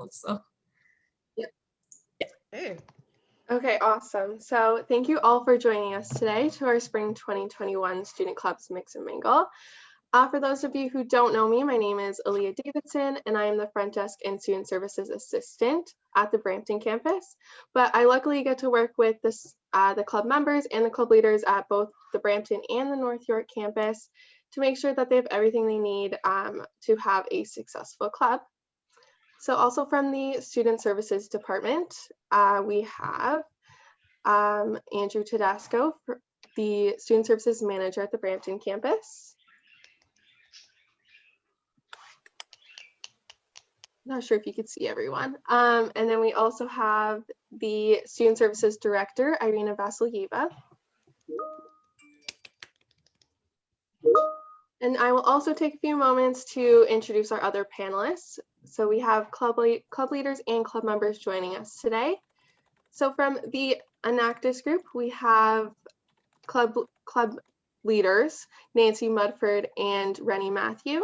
well. So yeah. Hey. Okay, awesome. So thank you all for joining us today to our Spring 2021 Student Clubs Mix and Mingle. For those of you who don't know me, my name is Aaliyah Davidson, and I am the Front Desk and Student Services Assistant at the Brampton campus. But I luckily get to work with the club members and the club leaders at both the Brampton and the North York campus to make sure that they have everything they need to have a successful club. So also from the Student Services Department, we have Andrew Tedesco, the Student Services Manager at the Brampton campus. Not sure if you could see everyone. And then we also have the Student Services Director, Irina Vasilyeva. And I will also take a few moments to introduce our other panelists. So we have club leaders and club members joining us today. So from the Enactus group, we have club leaders, Nancy Mudford and Rennie Matthew.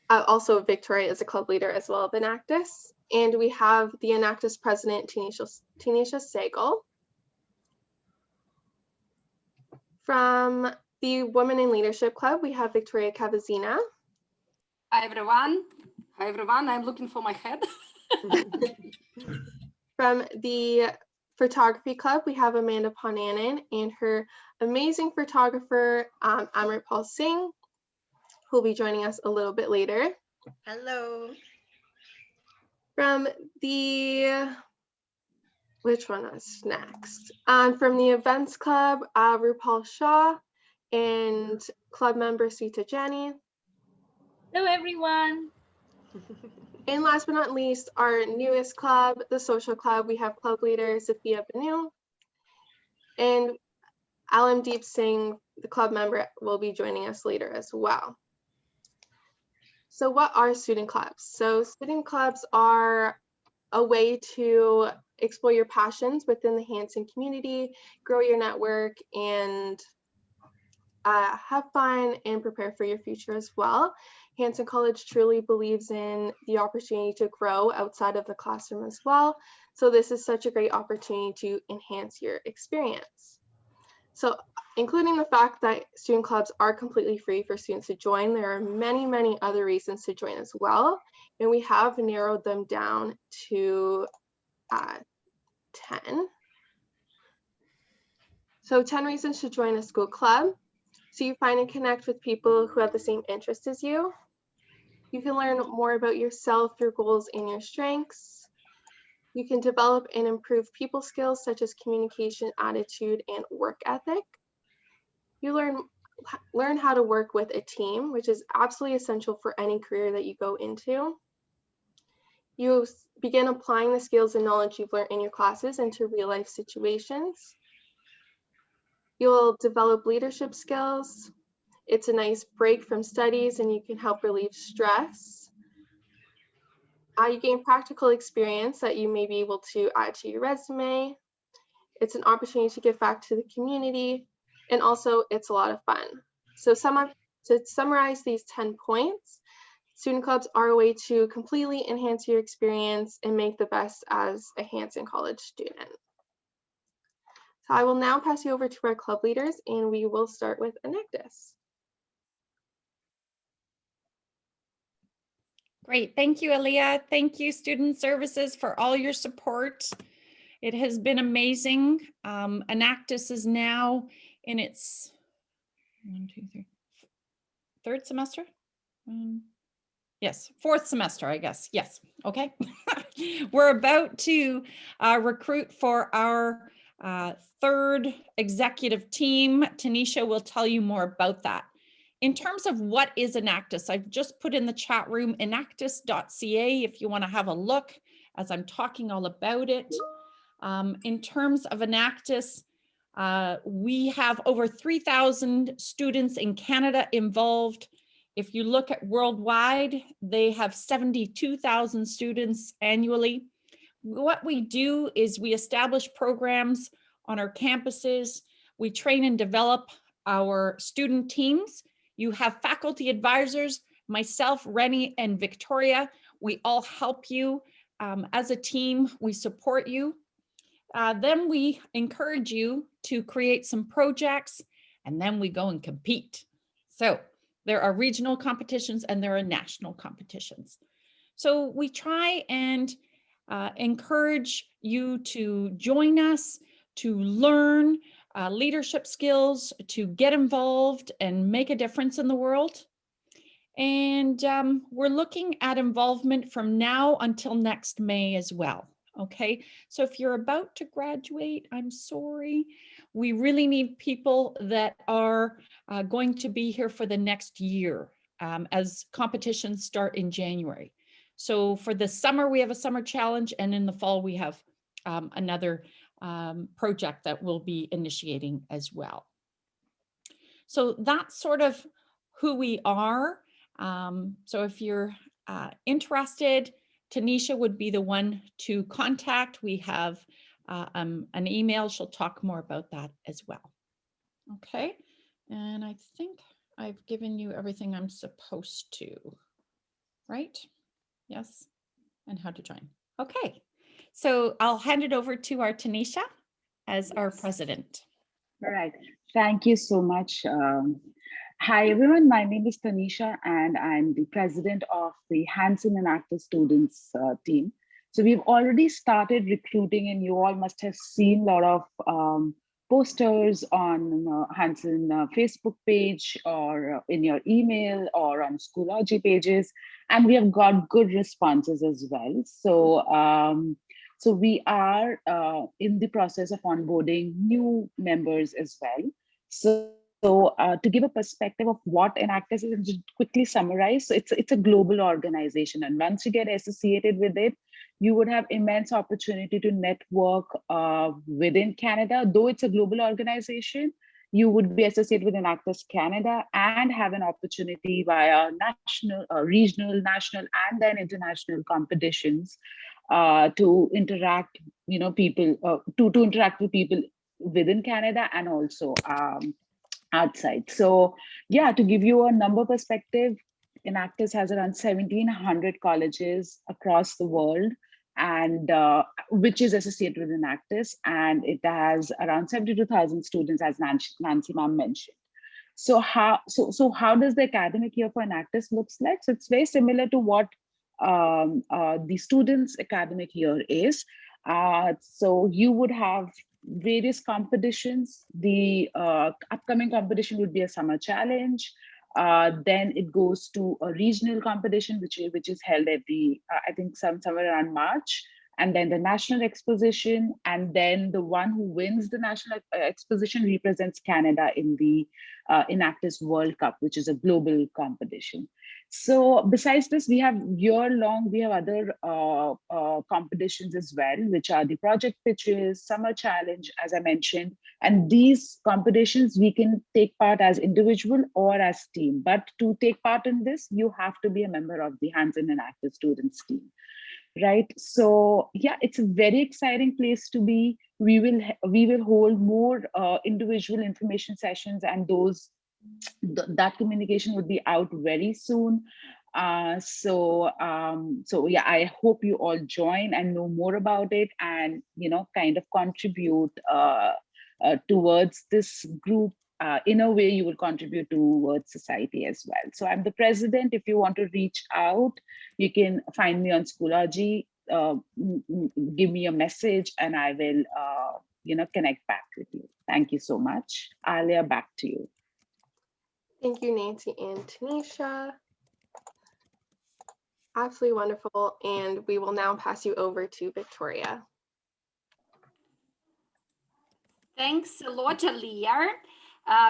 Also, Victoria is a club leader as well of Enactus. And we have the Enactus president, Tanisha Sagal. From the Women in Leadership Club, we have Victoria Cavazina. Hi, everyone. Hi, everyone. I'm looking for my head. From the Photography Club, we have Amanda Ponanen and her amazing photographer, Amritpal Singh, who will be joining us a little bit later. Hello. From the, which one is next? From the Events Club, Rupal Shah and club member Sita Jani. hello, everyone. And last but not least, our newest club, the Social Club, we have club leader Sophia Banu and Alamdeep Singh, the club member, will be joining us later as well. So what are student clubs? So student clubs are a way to explore your passions within the Hanson community, grow your network, and have fun and prepare for your future as well. Hanson College truly believes in the opportunity to grow outside of the classroom as well. So this is such a great opportunity to enhance your experience. So including the fact that student clubs are completely free for students to join, there are many, many other reasons to join as well. And we have narrowed them down to 10. So 10 reasons to join a school club. So you find and connect with people who have the same interests as you. You can learn more about yourself, your goals, and your strengths. You can develop and improve people skills such as communication, attitude, and work ethic. You learn how to work with a team, which is absolutely essential for any career that you go into. You begin applying the skills and knowledge you've learned in your classes into real life situations. You'll develop leadership skills. It's a nice break from studies and you can help relieve stress. You gain practical experience that you may be able to add to your resume. It's an opportunity to give back to the community, and also it's a lot of fun. So to summarize these 10 points, student clubs are a way to completely enhance your experience and make the best as a Hanson College student. So I will now pass you over to our club leaders and we will start with Enactus. Great, thank you, Aaliyah. Thank you, Student Services, for all your support. It has been amazing. Enactus is now in its third semester? Yes, fourth semester, I guess. Yes, okay. We're about to recruit for our third executive team. Tanisha will tell you more about that. In terms of what is Enactus, I've just put in the chat room enactus.ca if you want to have a look as I'm talking all about it. In terms of Enactus, we have over 3,000 students in Canada involved. If you look at worldwide, they have 72,000 students annually. What we do is we establish programs on our campuses. We train and develop our student teams. You have faculty advisors, myself, Rennie, and Victoria. We all help you. As a team, we support you. Then we encourage you to create some projects, and then we go and compete. So there are regional competitions and there are national competitions. So we try and encourage you to join us, to learn leadership skills, to get involved and make a difference in the world. And we're looking at involvement from now until next May as well. Okay, so if you're about to graduate, I'm sorry. We really need people that are going to be here for the next year as competitions start in January. So for the summer, we have a summer challenge, and in the fall, we have another project that we'll be initiating as well. So that's sort of who we are. So if you're interested, Tanisha would be the one to contact. We have an email. She'll talk more about that as well. Okay, and I think I've given you everything I'm supposed to, right? Yes, and how to join. Okay, so I'll hand it over to our Tanisha as our president. All right, thank you so much. Hi everyone, my name is Tanisha and I'm the president of the Hanson Enactus students team. So we've already started recruiting, and you all must have seen a lot of posters on Hanson Facebook page or in your email or on Schoology pages, and we have got good responses as well. So we are in the process of onboarding new members as well. So to give a perspective of what Enactus is, and just quickly summarize, so it's a global organization, and once you get associated with it, you would have immense opportunity to network within Canada. Though it's a global organization, you would be associated with Enactus Canada and have an opportunity via national, regional, national, and then international competitions to interact, people to interact with people within Canada and also outside. So yeah, to give you a number perspective, Enactus has around 1,700 colleges across the world, and which is associated with Enactus, and it has around 72,000 students, as Nancy ma'am mentioned. So how does the academic year for Enactus looks like? So it's very similar to what the students' academic year is. So you would have various competitions. The upcoming competition would be a summer challenge. Then it goes to a regional competition, which is held every, I think somewhere around March. And then the national exposition, and then the one who wins the national exposition represents Canada in the Enactus World Cup, which is a global competition. So besides this, we have other competitions as well, which are the project pitches, summer challenge, as I mentioned. And these competitions, we can take part as individual or as team. But to take part in this, you have to be a member of the Hanson Enactus students team. Right, so yeah, it's a very exciting place to be. We will hold more individual information sessions, and that communication would be out very soon. So yeah, I hope you all join and know more about it, and kind of contribute towards this group. In a way, you will contribute towards society as well. So I'm the president. If you want to reach out, you can find me on Schoology. Give me a message, and I will, connect back with you. Thank you so much. Aaliyah, back to you. Thank you, Nancy and Tanisha. Absolutely wonderful. And we will now pass you over to Victoria. Thanks a lot, Aaliyah.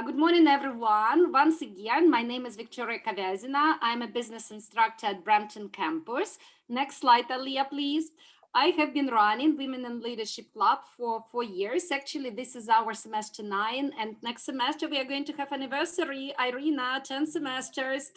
Good morning, everyone. Once again, my name is Victoria Kavyazina. I'm a business instructor at Brampton campus. Next slide, Aaliyah, please. I have been running Women in Leadership Club for 4 years. Actually, this is our semester 9, and next semester we are going to have anniversary, Irina, 10 semesters.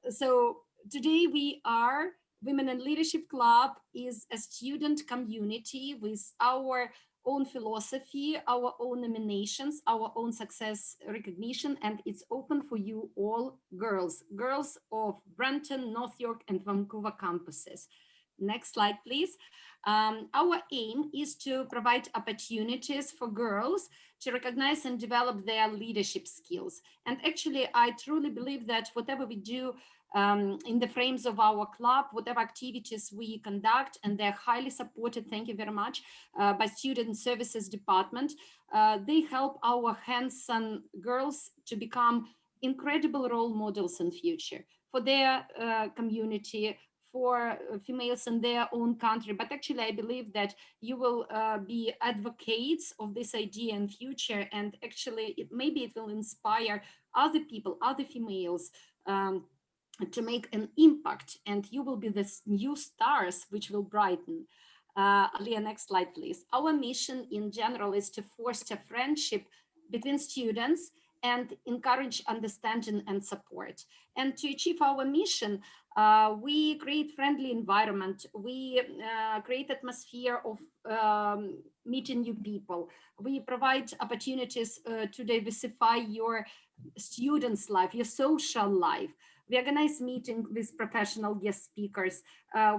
So today we are Women in Leadership Club is a student community with our own philosophy, our own nominations, our own success recognition, and it's open for you all girls of Brampton, North York, and Vancouver campuses. Next slide, please. Our aim is to provide opportunities for girls to recognize and develop their leadership skills. And actually, I truly believe that whatever we do in the frames of our club, whatever activities we conduct, and they're highly supported, thank you very much, by Student Services Department, they help our Hanson girls to become incredible role models in future for their community, for females in their own country. But actually, I believe that you will be advocates of this idea in future, and actually maybe it will inspire other people, other females, to make an impact, and you will be the new stars which will brighten. Aaliyah, next slide, please. Our mission in general is to foster friendship between students and encourage understanding and support. And to achieve our mission, we create friendly environment. We create atmosphere of meeting new people. We provide opportunities to diversify your students' life, your social life. We organize meetings with professional guest speakers.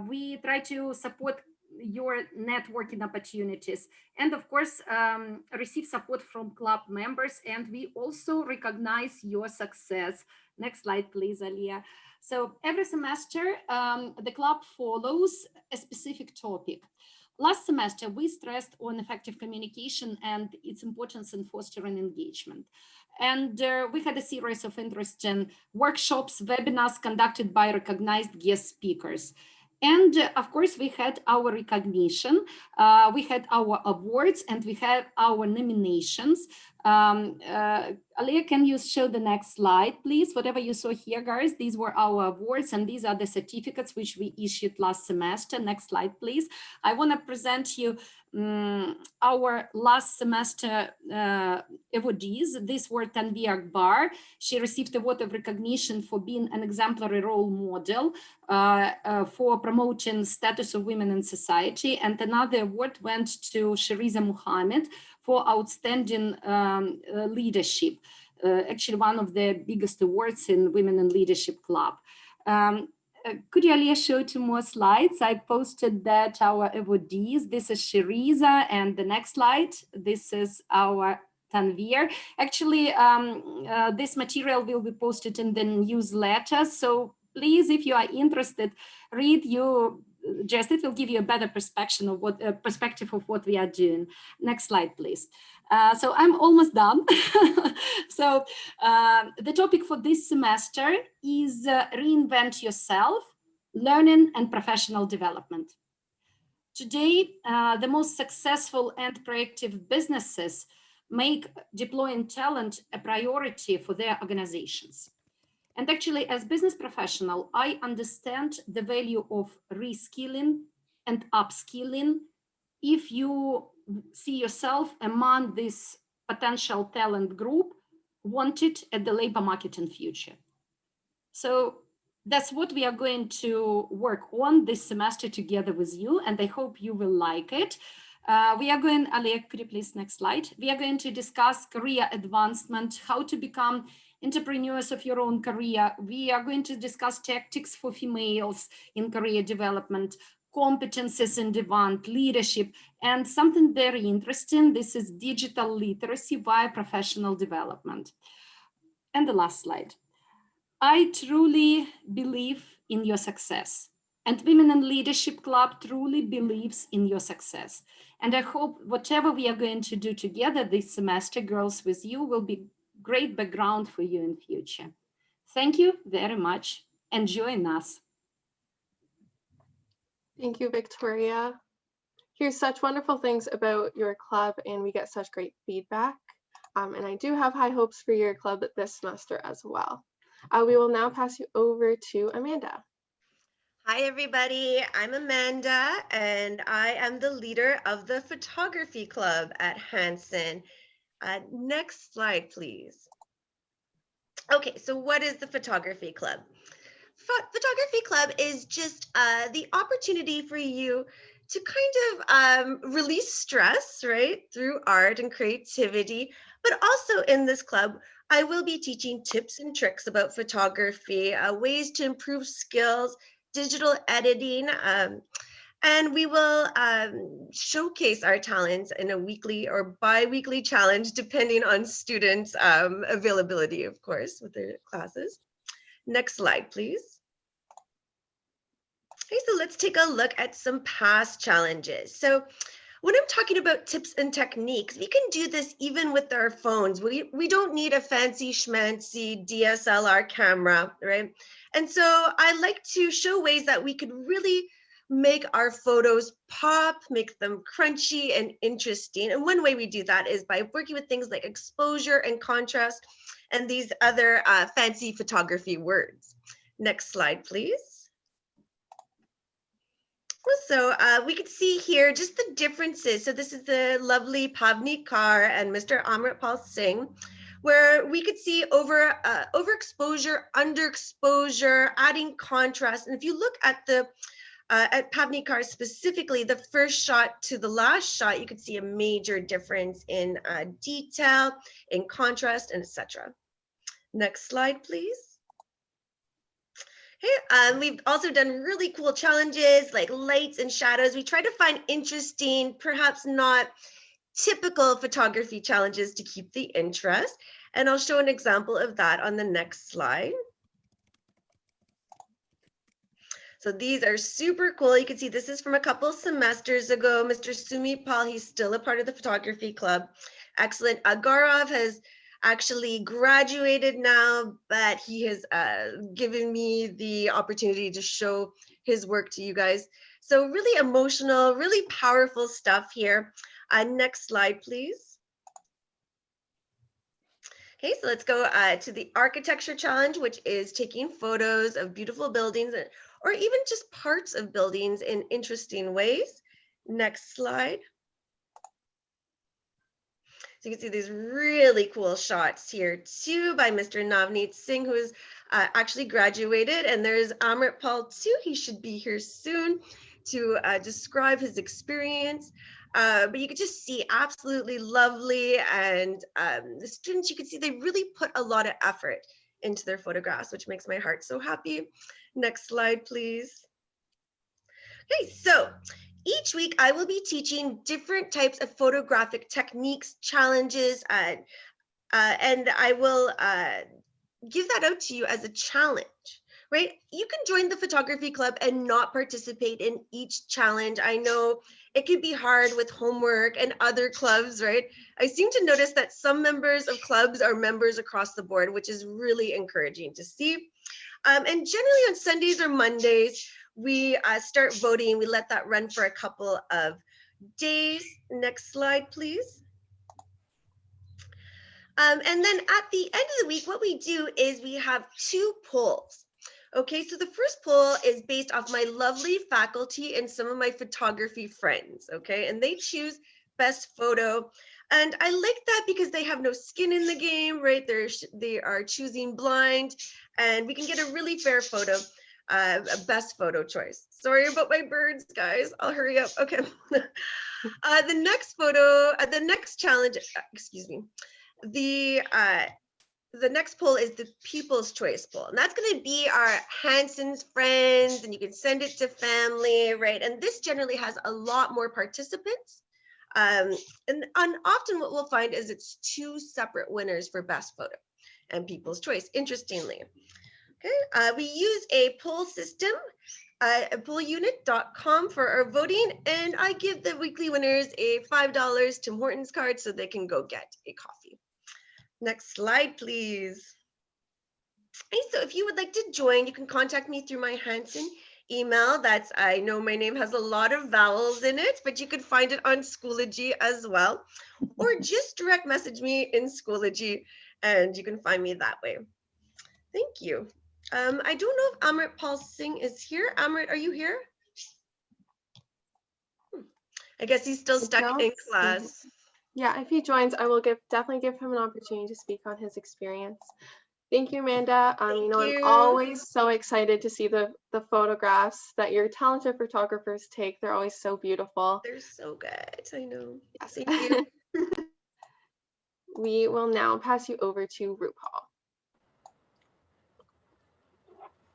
We try to support your networking opportunities, and of course, receive support from club members. And we also recognize your success. Next slide, please, Aaliyah. So every semester, the club follows a specific topic. Last semester, we stressed on effective communication and its importance in fostering engagement. And we had a series of interesting workshops, webinars conducted by recognized guest speakers. And of course, we had our recognition, we had our awards, and we had our nominations. Aaliyah, can you show the next slide, please? Whatever you saw here, guys, these were our awards, and these are the certificates which we issued last semester. Next slide, please. I want to present you our last semester awardees. These were Tanvi Akbar. She received a award of recognition for being an exemplary role model for promoting status of women in society. And another award went to Shariza Muhammad for outstanding leadership. Actually, one of the biggest awards in Women in Leadership Club. Could you, Aaliyah, show 2 more slides? I posted that our awardees. This is Shariza, and the next slide, this is our Tanvir. Actually, this material will be posted in the newsletter. So please, if you are interested, read just it will give you a better perspective of what we are doing. Next slide, please. So I'm almost done. So the topic for this semester is reinvent yourself, learning and professional development. Today, the most successful and proactive businesses make deploying talent a priority for their organizations. And actually, as business professional, I understand the value of reskilling and upskilling if you see yourself among this potential talent group wanted at the labor market in future. So that's what we are going to work on this semester together with you, and I hope you will like it. We are going, Aaliyah, could you please next slide? We are going to discuss career advancement, how to become entrepreneurs of your own career. We are going to discuss tactics for females in career development, competences in demand, leadership, and something very interesting. This is digital literacy via professional development. And the last slide. I truly believe in your success, and Women in Leadership Club truly believes in your success. And I hope whatever we are going to do together this semester, girls, with you, will be great background for you in future. Thank you very much, and join us. Thank you, Victoria. Hear such wonderful things about your club, and we get such great feedback. And I do have high hopes for your club this semester as well. We will now pass you over to Amanda. Hi, everybody. I'm Amanda, and I am the leader of the photography club at Hanson. Next slide, please. Okay, so what is the photography club? Photography club is just the opportunity for you to kind of release stress, right, through art and creativity. But also in this club, I will be teaching tips and tricks about photography, ways to improve skills, digital editing, and we will showcase our talents in a weekly or bi-weekly challenge, depending on students' availability, of course, with their classes. Next slide, please. Okay, so let's take a look at some past challenges. So when I'm talking about tips and techniques, we can do this even with our phones. We don't need a fancy schmancy DSLR camera, right? And so I like to show ways that we could really make our photos pop, make them crunchy and interesting. And one way we do that is by working with things like exposure and contrast and these other fancy photography words. Next slide, please. So we could see here just the differences. So this is the lovely Pavni Kaur and Mr. Amritpal Singh, where we could see overexposure, underexposure, adding contrast. And if you look at the at Pavni Kaur specifically, the first shot to the last shot, you could see a major difference in detail, in contrast, and etc. Next slide, please. Okay, we've also done really cool challenges like lights and shadows. We try to find interesting, perhaps not typical photography challenges to keep the interest. And I'll show an example of that on the next slide. So these are super cool. You can see this is from a couple semesters ago. Mr. Sumi Paul, he's still a part of the photography club. Excellent. Gaurav has actually graduated now, but he has given me the opportunity to show his work to you guys. So really emotional, really powerful stuff here. Next slide, please. Okay, so let's go to the architecture challenge, which is taking photos of beautiful buildings or even just parts of buildings in interesting ways. Next slide. So you can see these really cool shots here too by Mr. Navneet Singh, who is actually graduated, and there's Amritpal too. He should be here soon to describe his experience. But you could just see absolutely lovely, and the students, you can see they really put a lot of effort into their photographs, which makes my heart so happy. Next slide, please. Okay, so each week I will be teaching different types of photographic techniques, challenges, and I will give that out to you as a challenge, right? You can join the photography club and not participate in each challenge. I know it can be hard with homework and other clubs, right? I seem to notice that some members of clubs are members across the board, which is really encouraging to see. And generally on Sundays or Mondays, we start voting. We let that run for a couple of days. Next slide, please. And then at the end of the week, what we do is we have 2 polls. Okay, so the first poll is based off my lovely faculty and some of my photography friends, okay? And they choose best photo. And I like that because they have no skin in the game, right? They are choosing blind, and we can get a really fair photo, a best photo choice. Sorry about my birds, guys. I'll hurry up. Okay. The next photo, the next challenge, excuse me. The next poll is the People's Choice poll, and that's going to be our Hanson's friends, and you can send it to family, right? And this generally has a lot more participants. And often what we'll find is it's 2 separate winners for best photo and People's Choice, interestingly. Okay, we use a poll system, pollunit.com for our voting, and I give the weekly winners a $5 Tim Hortons card so they can go get a coffee. Next slide, please. Okay, so if you would like to join, you can contact me through my Hanson email. That's, I know my name has a lot of vowels in it, but you can find it on Schoology as well, or just direct message me in Schoology and you can find me that way. Thank you. I don't know if Amritpal Singh is here. Amrit, are you here? I guess he's still stuck in class. Yeah, if he joins, I will definitely give him an opportunity to speak on his experience. Thank you, Amanda. Thank I'm you. always so excited to see the photographs that your talented photographers take. They're always so beautiful. They're so good. I know. Yes. Thank you. We will now pass you over to RuPaul.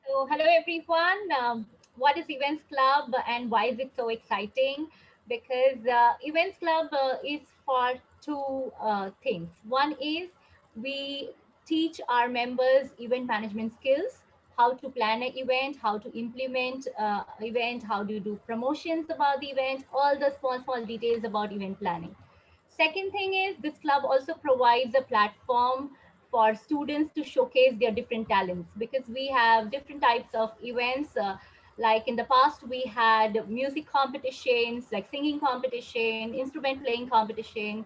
So, hello everyone. What is Events Club and why is it so exciting? Because Events Club is for two things. One is we teach our members event management skills, how to plan an event, how to implement event, how do you do promotions about the event, all the small details about event planning. Second thing is this club also provides a platform for students to showcase their different talents because we have different types of events. Like in the past, we had music competitions, like singing competition, instrument playing competition.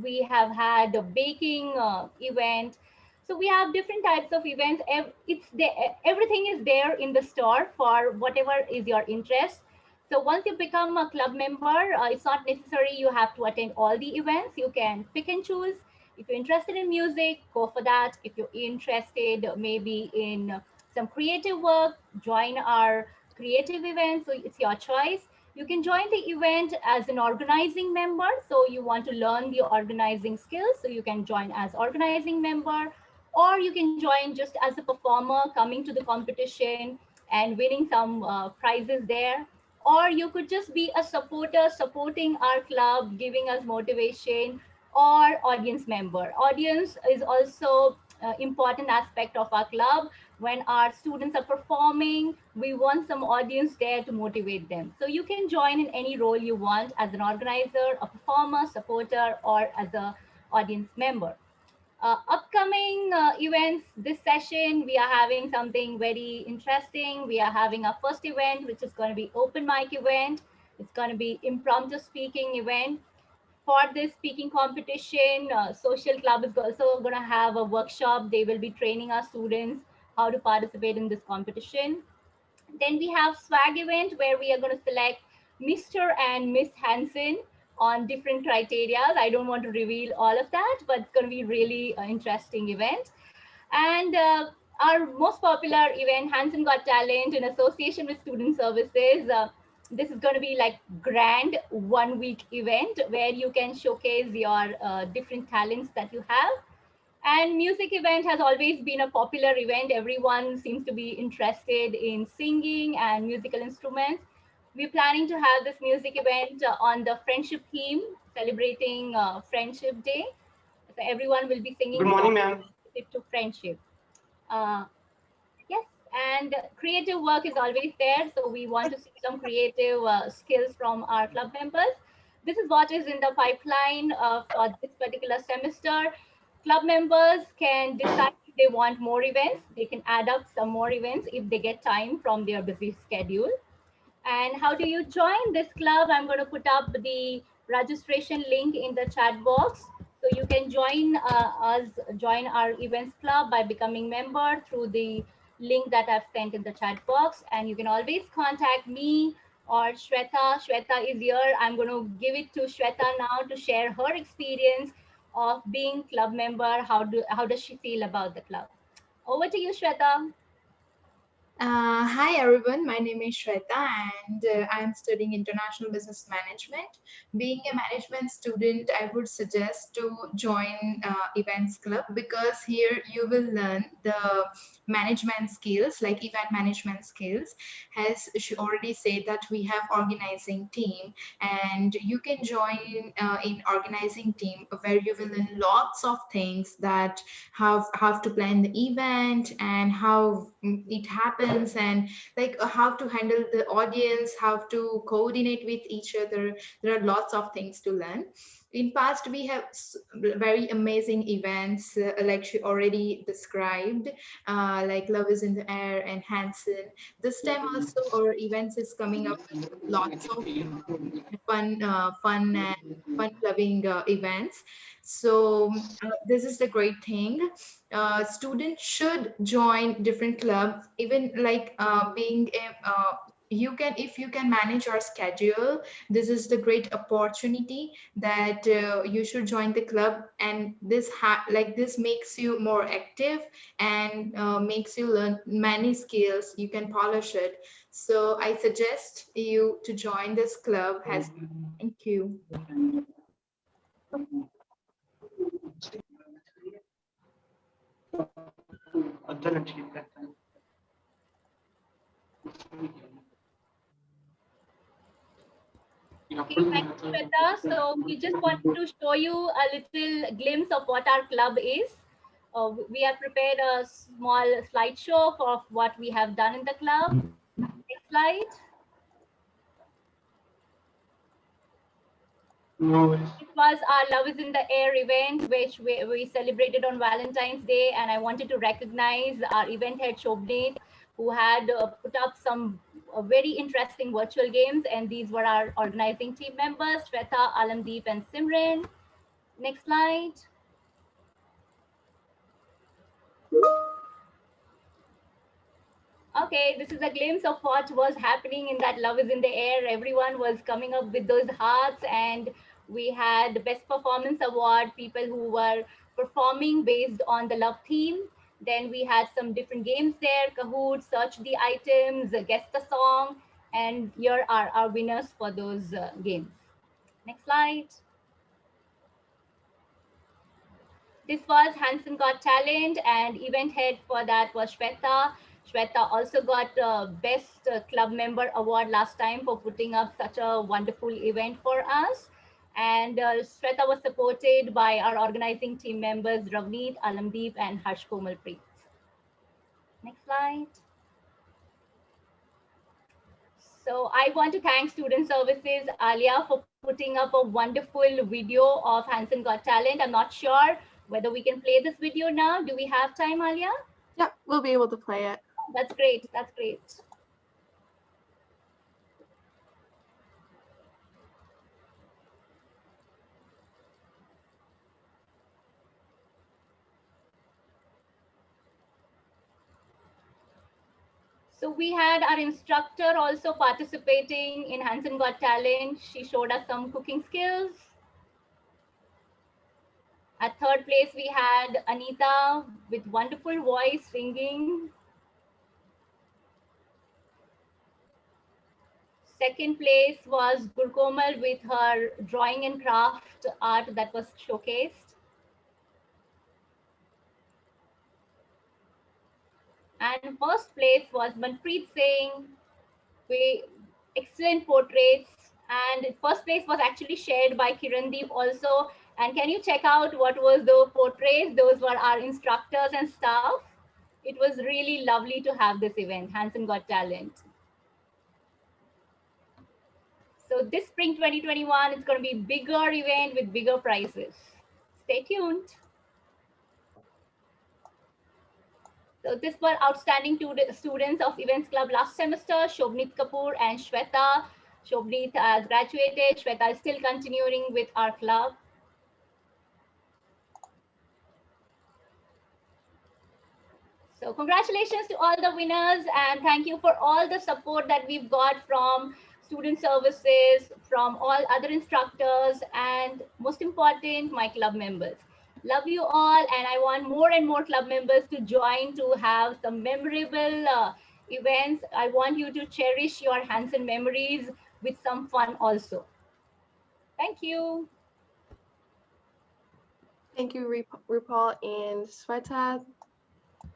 We have had a baking event. So we have different types of events. It's there, everything is there in the store for whatever is your interest. So once you become a club member, it's not necessary you have to attend all the events. You can pick and choose. If you're interested in music, go for that. If you're interested maybe in some creative work, join our creative event. So it's your choice. You can join the event as an organizing member. So you want to learn the organizing skills. So you can join as organizing member, or you can join just as a performer coming to the competition and winning some prizes there, or you could just be a supporter supporting our club, giving us motivation, or audience member. Audience is also important aspect of our club. When our students are performing, we want some audience there to motivate them. So you can join in any role you want as an organizer, a performer, supporter, or as a audience member. Upcoming events this session, we are having something very interesting. We are having our first event, which is going to be open mic event. It's going to be impromptu speaking event. For this speaking competition, social club is also going to have a workshop. They will be training our students how to participate in this competition. Then we have swag event where we are going to select Mr. and Miss Hanson on different criteria. I don't want to reveal all of that, but it's going to be really interesting event. And our most popular event, Hanson Got Talent, in association with Student Services. This is going to be like grand 1 week event where you can showcase your different talents that you have. And music event has always been a popular event. Everyone seems to be interested in singing and musical instruments. We're planning to have this music event on the friendship theme, celebrating Friendship Day. So everyone will be singing. Good morning, ma'am. To friendship. Uh, yes, and creative work is always there. So we want to see some creative skills from our club members. This is what is in the pipeline for this particular semester. Club members can decide if they want more events. They can add up some more events if they get time from their busy schedule. And how do you join this club? I'm going to put up the registration link in the chat box. So you can join our events club by becoming member through the link that I've sent in the chat box. And you can always contact me or Shweta. Shweta is here. I'm going to give it to Shweta now to share her experience of being club member. How does she feel about the club? Over to you, Shweta. Hi everyone, my name is Shweta and I'm studying international business management. Being a management student, I would suggest to join events club because here you will learn the management skills like event management skills. As she already said that we have organizing team and you can join in organizing team where you will learn lots of things that how to plan the event and how it happens and like how to handle the audience, how to coordinate with each other. There are lots of things to learn. In past we have very amazing events like she already described, like Love is in the Air and Hanson. This time also our events is coming up with lots of fun and fun loving events. So this is the great thing. Students should join different clubs, even like being a if you can manage your schedule, this is the great opportunity that you should join the club, and this makes you more active and makes you learn many skills. You can polish it. So I suggest you to join this club. Has Thank you. Okay, thank you, Shweta. So we just wanted to show you a little glimpse of what our club is. We have prepared a small slideshow of what we have done in the club. Next slide. It was our Love is in the Air event, which we celebrated on Valentine's Day. And I wanted to recognize our event head, Shobnit, who had put up some very interesting virtual games. And these were our organizing team members, Shweta, Alamdeep, and Simran. Next slide. Okay, this is a glimpse of what was happening in that Love is in the Air. Everyone was coming up with those hearts, and we had the Best Performance Award, people who were performing based on the love theme. Then we had some different games there, Kahoot, search the items, guess the song, and here are our winners for those games. Next slide. This was Hanson Got Talent, and event head for that was Shweta. Shweta also got Best Club Member Award last time for putting up such a wonderful event for us. And Shweta was supported by our organizing team members, Ravneet, Alamdeep, and Harsh Komalpreet. Next slide. So I want to thank Student Services, Aaliyah, for putting up a wonderful video of Hanson Got Talent. I'm not sure whether we can play this video now. Do we have time, Aaliyah? Yeah, we'll be able to play it. That's great. That's great. So we had our instructor also participating in Hanson Got Talent. She showed us some cooking skills. At third place, we had Anita with wonderful voice singing. Second place was Gurkomal with her drawing and craft art that was showcased. And first place was Manpreet Singh with excellent portraits. And first place was actually shared by Kirandeep also. And can you check out what was the portraits? Those were our instructors and staff. It was really lovely to have this event, Hanson Got Talent. So this spring 2021, it's going to be bigger event with bigger prizes. Stay tuned. So this were outstanding students of Events Club last semester, Shobnit Kapoor and Shweta. Shobnit has graduated, Shweta is still continuing with our club. So congratulations to all the winners, and thank you for all the support that we've got from student services, from all other instructors, and most important, my club members. Love you all, and I want more and more club members to join to have some memorable events. I want you to cherish your Hanson memories with some fun also. Thank you. Thank you, RuPaul and Sweta.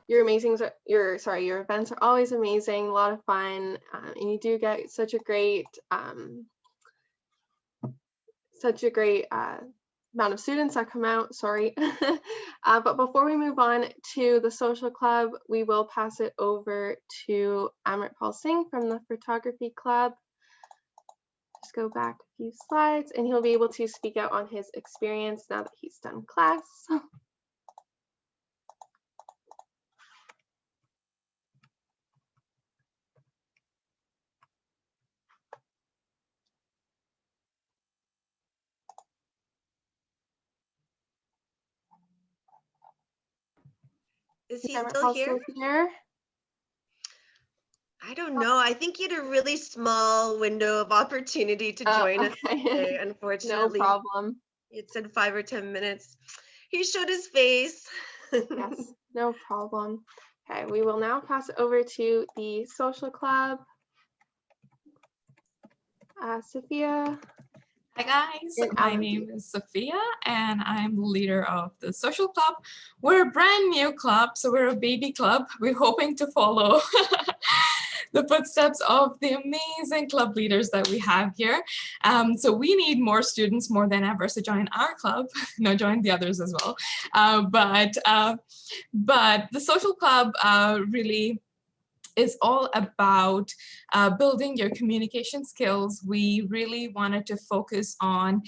Your events are always amazing, a lot of fun, and you do get such a great amount of students that come out. Sorry. But before we move on to the social club, we will pass it over to Amritpal Singh from the photography club. Just go back a few slides, and he'll be able to speak out on his experience now that he's done class. Is he still here? I don't know. I think you had a really small window of opportunity to join us today, Okay. No unfortunately. problem. It said 5 or 10 minutes. He showed his face. Yes, no problem. Okay, we will now pass it over to the social club. Sophia Hi guys, and my Alan. name is Sophia and I'm the leader of the social club. We're a brand new club, so we're a baby club. We're hoping to follow the footsteps of the amazing club leaders that we have here. So we need more students more than ever, so join our club. No, join the others as well. But the social club really is all about building your communication skills. We really wanted to focus on,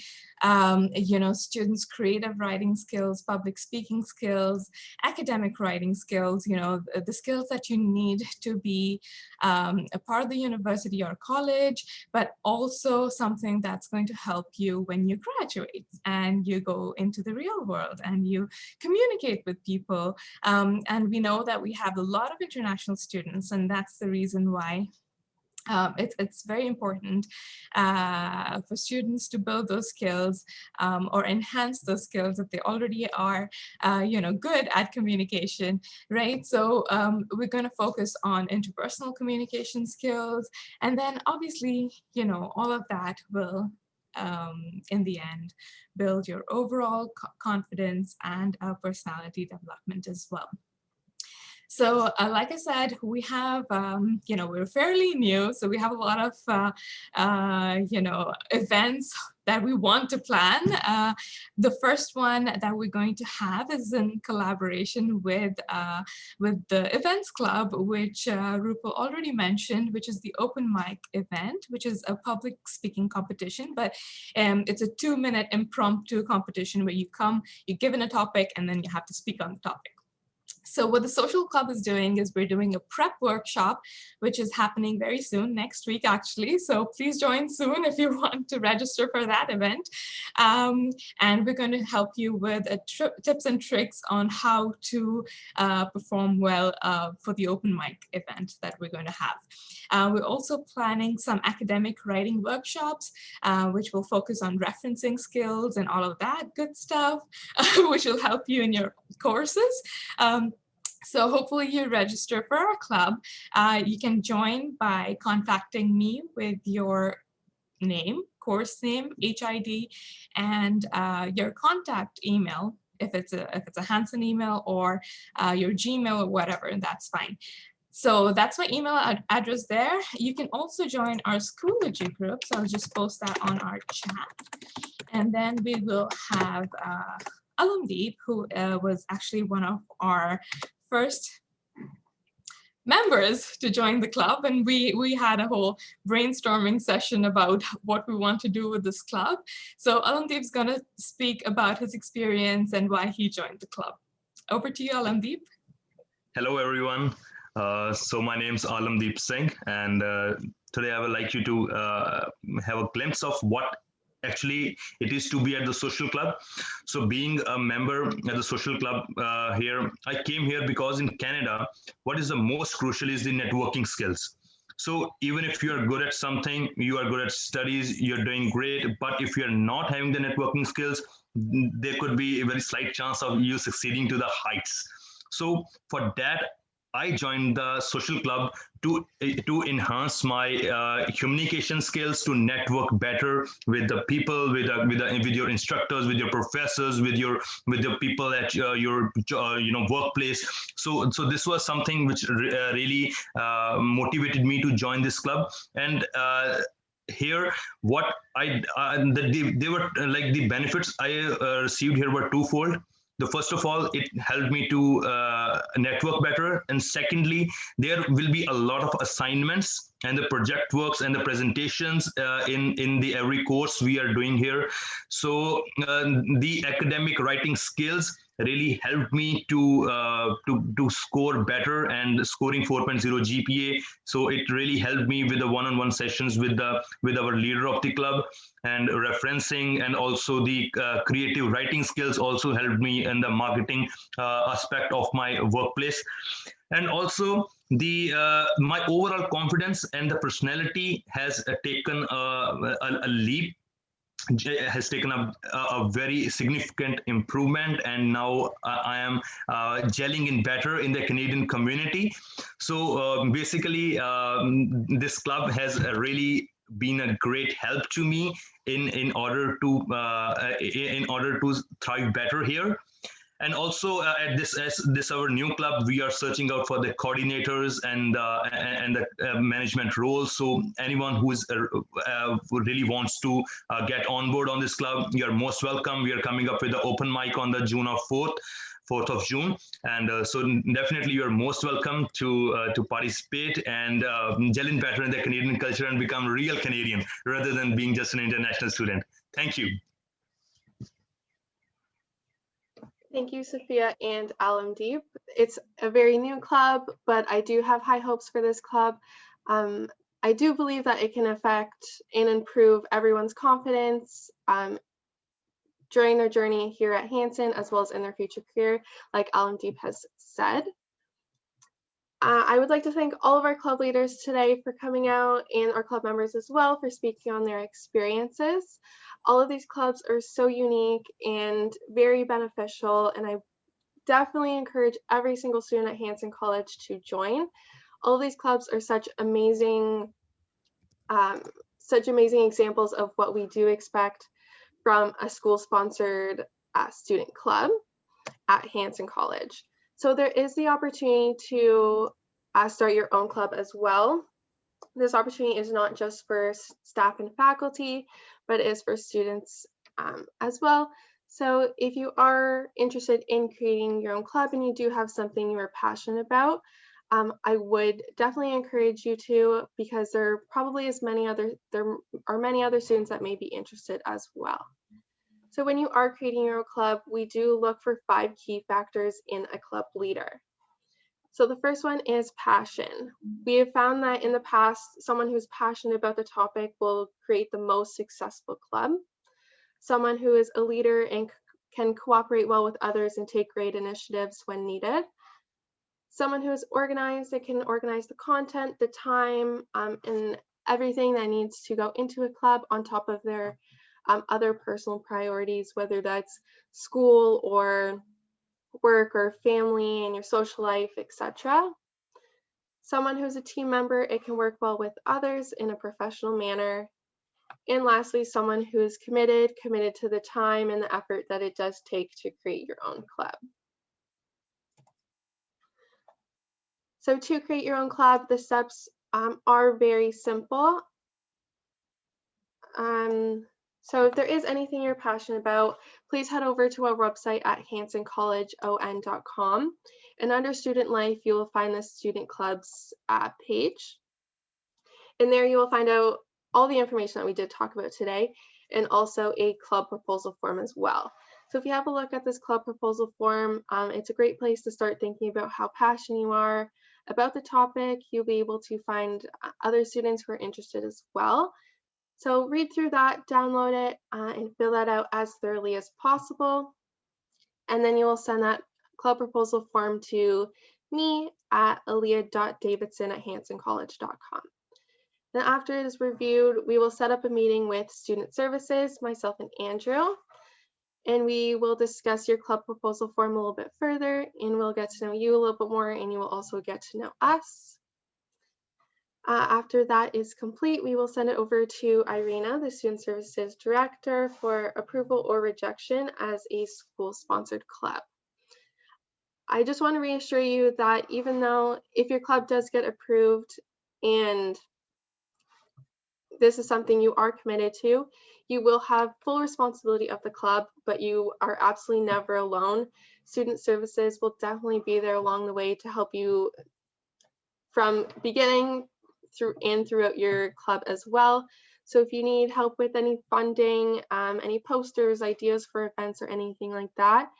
students' creative writing skills, public speaking skills, academic writing skills, the skills that you need to be a part of the university or college, but also something that's going to help you when you graduate and you go into the real world and you communicate with people. And we know that we have a lot of international students, and that's the reason why it's very important for students to build those skills or enhance those skills if they already are, good at communication, right? So we're going to focus on interpersonal communication skills, and then obviously, all of that will in the end build your overall confidence and personality development as well. So like I said, we have, we're fairly new, so we have a lot of, events that we want to plan. The first one that we're going to have is in collaboration with the Events Club, which Rupal already mentioned, which is the open mic event, which is a public speaking competition, but it's a 2-minute impromptu competition where you come, you're given a topic, and then you have to speak on the topic. So what the social club is doing is we're doing a prep workshop, which is happening very soon, next week actually. So please join soon if you want to register for that event. And we're going to help you with tips and tricks on how to perform well for the open mic event that we're going to have. We're also planning some academic writing workshops, which will focus on referencing skills and all of that good stuff, which will help you in your courses. So hopefully you register for our club. You can join by contacting me with your name, course name, HID, and your contact email. If it's a Hanson email or your Gmail or whatever, that's fine. So that's my email address there. You can also join our Schoology group. So I'll just post that on our chat. And then we will have Alamdeep, who was actually one of our first members to join the club, and we had a whole brainstorming session about what we want to do with this club. So Alamdeep's going to speak about his experience and why he joined the club. Over to you, Alamdeep. Hello, everyone. So my name's Alamdeep Singh, and today I would like you to have a glimpse of what actually it is to be at the social club. So being a member at the social club here, I came here because in Canada, what is the most crucial is the networking skills. So even if you are good at something, you are good at studies, you're doing great, but if you're not having the networking skills, there could be a very slight chance of you succeeding to the heights. So for that, I joined the social club to enhance my communication skills, to network better with the people, with your instructors, with your professors, with your people at your workplace. So this was something which really motivated me to join this club. And here, what they were like the benefits I received here were twofold. The first of all, it helped me to network better. And secondly, there will be a lot of assignments and the project works and the presentations in the every course we are doing here. So the academic writing skills really helped me to score better, and scoring 4.0 GPA. So it really helped me with the one-on-one sessions with our leader of the club, and referencing, and also the creative writing skills also helped me in the marketing aspect of my workplace. And also my overall confidence and the personality has taken a leap, has taken a very significant improvement, and now I am gelling in better in the Canadian community. So basically, this club has really been a great help to me in order to thrive better here. And also at this, as this our new club, we are searching out for the coordinators and the management roles. So anyone who really wants to get on board on this club, you are most welcome. We are coming up with the open mic on the June of 4th of June, and so definitely you are most welcome to participate and gel in better in the Canadian culture and become a real Canadian rather than being just an international student. Thank you. Thank you, Sophia and Alamdeep. It's a very new club, but I do have high hopes for this club. I do believe that it can affect and improve everyone's confidence during their journey here at Hanson, as well as in their future career, like Alamdeep has said. I would like to thank all of our club leaders today for coming out, and our club members as well for speaking on their experiences. All of these clubs are so unique and very beneficial, and I definitely encourage every single student at Hanson College to join. All of these clubs are such amazing examples of what we do expect from a school-sponsored student club at Hanson College. So there is the opportunity to start your own club as well. This opportunity is not just for staff and faculty, but is for students as well. So if you are interested in creating your own club and you do have something you are passionate about, I would definitely encourage you to, because there are many other students that may be interested as well. So when you are creating your own club, we do look for 5 key factors in a club leader. So the first one is passion. We have found that in the past, someone who's passionate about the topic will create the most successful club. Someone who is a leader and can cooperate well with others and take great initiatives when needed. Someone who is organized and can organize the content, the time, and everything that needs to go into a club on top of their other personal priorities, whether that's school or work or family and your social life, etc. Someone who's a team member, it can work well with others in a professional manner. And lastly, someone who is committed to the time and the effort that it does take to create your own club. So to create your own club, the steps are very simple. So if there is anything you're passionate about, please head over to our website at hansoncollegeon.com. And under student life, you will find the student clubs page. And there you will find out all the information that we did talk about today, and also a club proposal form as well. So if you have a look at this club proposal form, it's a great place to start thinking about how passionate you are about the topic. You'll be able to find other students who are interested as well. So read through that, download it, and fill that out as thoroughly as possible. And then you will send that club proposal form to me at aaliyah.davidson@hansoncollege.com. Then after it is reviewed, we will set up a meeting with student services, myself and Andrew, and we will discuss your club proposal form a little bit further, and we'll get to know you a little bit more, and you will also get to know us. After that is complete, we will send it over to Irina, the Student Services Director, for approval or rejection as a school-sponsored club. I just want to reassure you that even though if your club does get approved and this is something you are committed to, you will have full responsibility of the club, but you are absolutely never alone. Student Services will definitely be there along the way to help you from beginning through and throughout your club as well. So if you need help with any funding, any posters, ideas for events, or anything like that,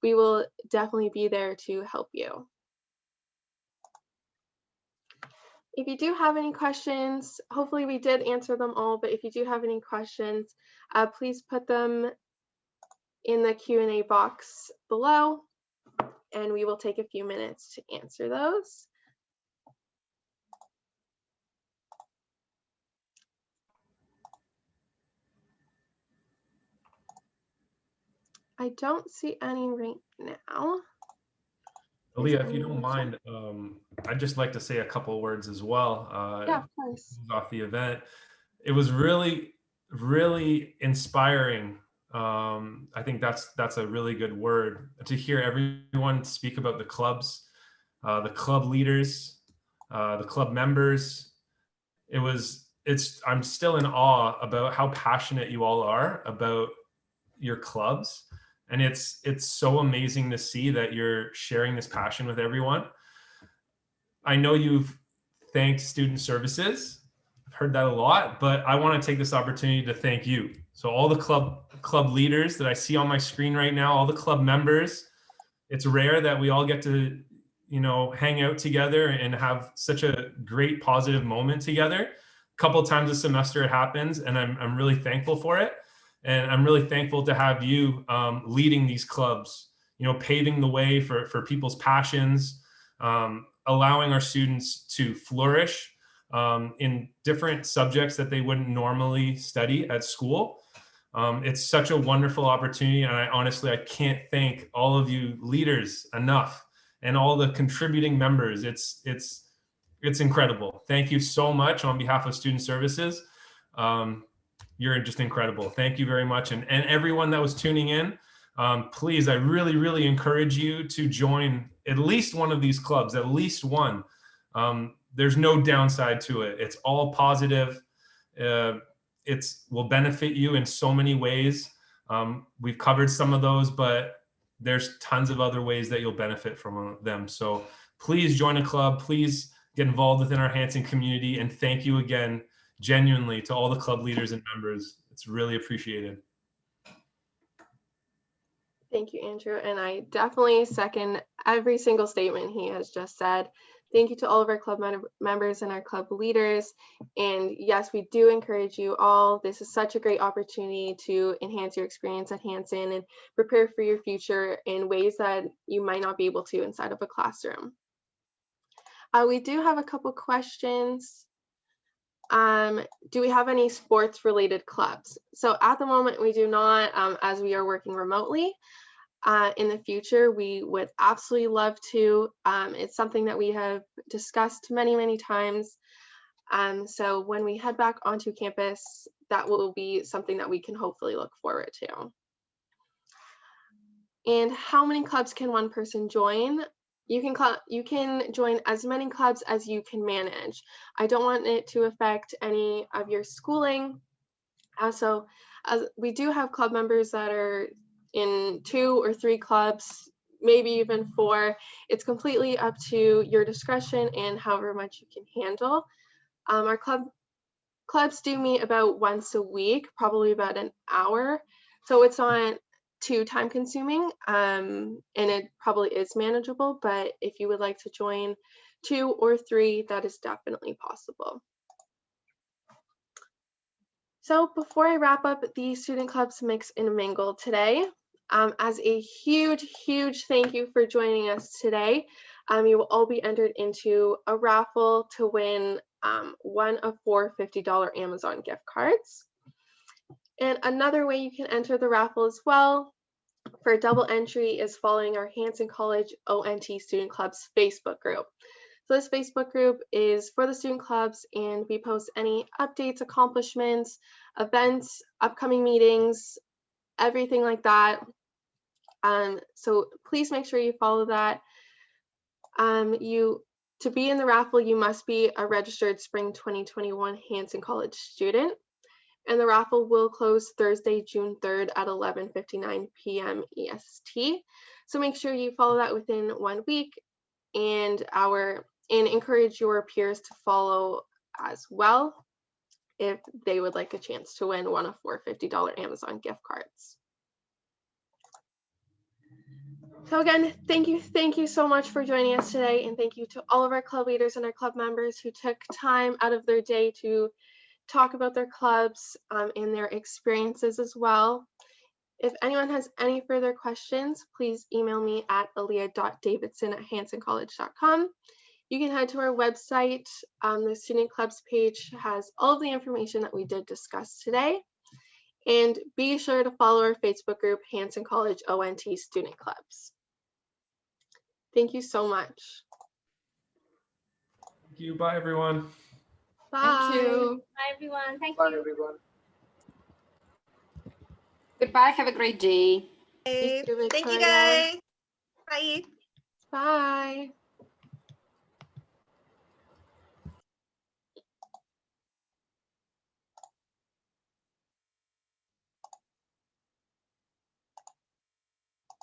we will definitely be there to help you. If you do have any questions, hopefully we did answer them all, but if you do have any questions, please put them in the Q&A box below, and we will take a few minutes to answer those. I don't see any right now. Aaliyah, if you don't mind, I'd just like to say a couple words as well. Yeah, of course. Off the event, it was really, really inspiring. I think that's a really good word to hear everyone speak about the clubs, the club leaders, the club members. I'm still in awe about how passionate you all are about your clubs. And it's so amazing to see that you're sharing this passion with everyone. I know you've thanked student services. I've heard that a lot, but I want to take this opportunity to thank you. So all the club leaders that I see on my screen right now, all the club members, it's rare that we all get to, hang out together and have such a great positive moment together. A couple of times a semester it happens, and I'm really thankful for it. And I'm really thankful to have you leading these clubs, paving the way for people's passions, allowing our students to flourish in different subjects that they wouldn't normally study at school. It's such a wonderful opportunity. And I can't thank all of you leaders enough, and all the contributing members. It's incredible. Thank you so much on behalf of Student Services. You're just incredible. Thank you very much. And everyone that was tuning in, please, I really, really encourage you to join at least one of these clubs, at least one. There's no downside to it. It's all positive. It will benefit you in so many ways. We've covered some of those, but there's tons of other ways that you'll benefit from them. So please join a club. Please get involved within our Hanson community. And thank you again, genuinely, to all the club leaders and members. It's really appreciated. Thank you, Andrew. And I definitely second every single statement he has just said. Thank you to all of our club members and our club leaders. And yes, we do encourage you all. This is such a great opportunity to enhance your experience at Hanson and prepare for your future in ways that you might not be able to inside of a classroom. We do have a couple questions. Do we have any sports related clubs? So at the moment we do not, as we are working remotely. In the future, we would absolutely love to. It's something that we have discussed many, many times. So when we head back onto campus, that will be something that we can hopefully look forward to. And how many clubs can one person join? You can join as many clubs as you can manage. I don't want it to affect any of your schooling. So we do have club members that are in 2 or 3 clubs, maybe even 4. It's completely up to your discretion and however much you can handle. Our clubs do meet about once a week, probably about an hour. So it's not too time consuming, and it probably is manageable, but if you would like to join 2 or 3, that is definitely possible. So before I wrap up the Student Clubs Mix and Mingle today, as a huge, huge thank you for joining us today, you will all be entered into a raffle to win one of 4 $50 Amazon gift cards. And another way you can enter the raffle as well for double entry is following our Hanson College ONT Student Clubs Facebook group. So this Facebook group is for the student clubs, and we post any updates, accomplishments, events, upcoming meetings, everything like that. So please make sure you follow that. To be in the raffle, you must be a registered spring 2021 Hanson College student. And the raffle will close Thursday, June 3rd at 11:59 p.m. EST. So make sure you follow that within 1 week, and encourage your peers to follow as well if they would like a chance to win one of 4 $50 Amazon gift cards. So again, thank you so much for joining us today, and thank you to all of our club leaders and our club members who took time out of their day to talk about their clubs and their experiences as well. If anyone has any further questions, please email me at aaliyah.davidson@hansoncollege.com. You can head to our website. The Student Clubs page has all of the information that we did discuss today. And be sure to follow our Facebook group, Hanson College ONT Student Clubs. Thank you so much. Thank you. Bye, everyone. Bye. Thank you. Bye, everyone. Thank Bye, you. everyone. Goodbye. Have a great day. Thank you, Victoria. guys. Bye. Bye.